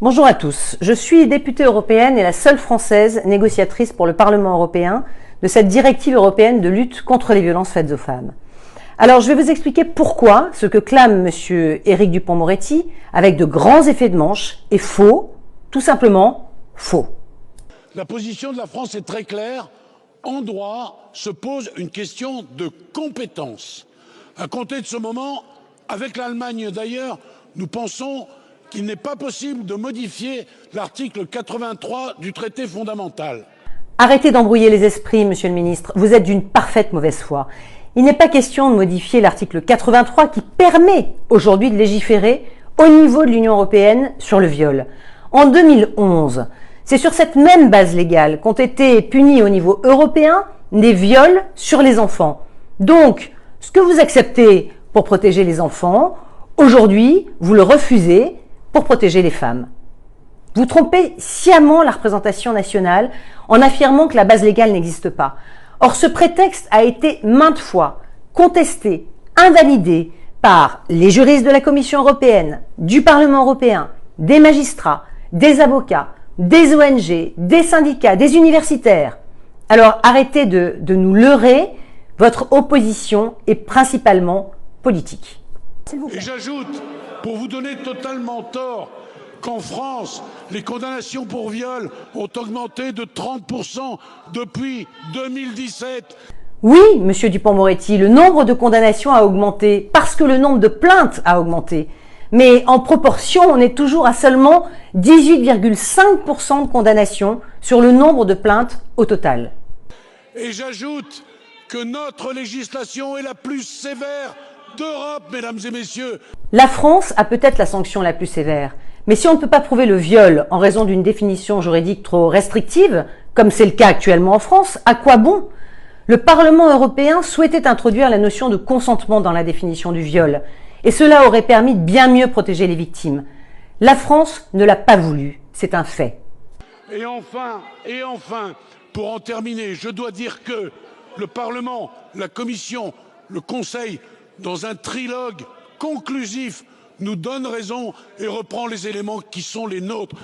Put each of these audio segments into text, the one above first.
Bonjour à tous, je suis députée européenne et la seule française négociatrice pour le Parlement européen de cette directive européenne de lutte contre les violences faites aux femmes. Alors je vais vous expliquer pourquoi ce que clame monsieur Éric Dupond-Moretti, avec de grands effets de manche, est faux, tout simplement faux. La position de la France est très claire. En droit se pose une question de compétence. À compter de ce moment, avec l'Allemagne d'ailleurs, nous pensons qu'il n'est pas possible de modifier l'article 83 du traité fondamental. Arrêtez d'embrouiller les esprits, monsieur le ministre, vous êtes d'une parfaite mauvaise foi. Il n'est pas question de modifier l'article 83 qui permet aujourd'hui de légiférer au niveau de l'Union européenne sur le viol. En 2011, c'est sur cette même base légale qu'ont été punis au niveau européen des viols sur les enfants. Donc, ce que vous acceptez pour protéger les enfants, aujourd'hui, vous le refusez pour protéger les femmes. Vous trompez sciemment la représentation nationale en affirmant que la base légale n'existe pas. Or, ce prétexte a été maintes fois contesté, invalidé par les juristes de la Commission européenne, du Parlement européen, des magistrats, des avocats, des ONG, des syndicats, des universitaires. Alors, arrêtez de nous leurrer, votre opposition est principalement politique. Et j'ajoute, pour vous donner totalement tort, qu'en France, les condamnations pour viol ont augmenté de 30% depuis 2017. Oui, monsieur Dupond-Moretti, le nombre de condamnations a augmenté parce que le nombre de plaintes a augmenté. Mais en proportion, on est toujours à seulement 18,5% de condamnations sur le nombre de plaintes au total. Et j'ajoute que notre législation est la plus sévère d'Europe, mesdames et messieurs. La France a peut-être la sanction la plus sévère, mais si on ne peut pas prouver le viol en raison d'une définition juridique trop restrictive, comme c'est le cas actuellement en France, à quoi bon? Le Parlement européen souhaitait introduire la notion de consentement dans la définition du viol, et cela aurait permis de bien mieux protéger les victimes. La France ne l'a pas voulu, c'est un fait. Et enfin, pour en terminer, je dois dire que le Parlement, la Commission, le Conseil, dans un trilogue conclusif, nous donne raison et reprend les éléments qui sont les nôtres.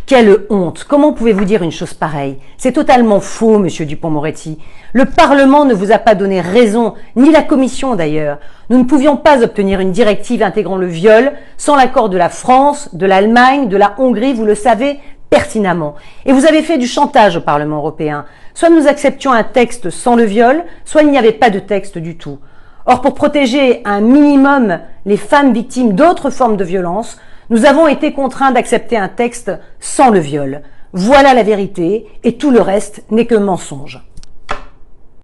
Quelle honte! Comment pouvez-vous dire une chose pareille? C'est totalement faux, monsieur Dupond-Moretti. Le Parlement ne vous a pas donné raison, ni la Commission d'ailleurs. Nous ne pouvions pas obtenir une directive intégrant le viol sans l'accord de la France, de l'Allemagne, de la Hongrie, vous le savez pertinemment. Et vous avez fait du chantage au Parlement européen. Soit nous acceptions un texte sans le viol, soit il n'y avait pas de texte du tout. Or, pour protéger un minimum les femmes victimes d'autres formes de violence, nous avons été contraints d'accepter un texte sans le viol. Voilà la vérité, et tout le reste n'est que mensonge.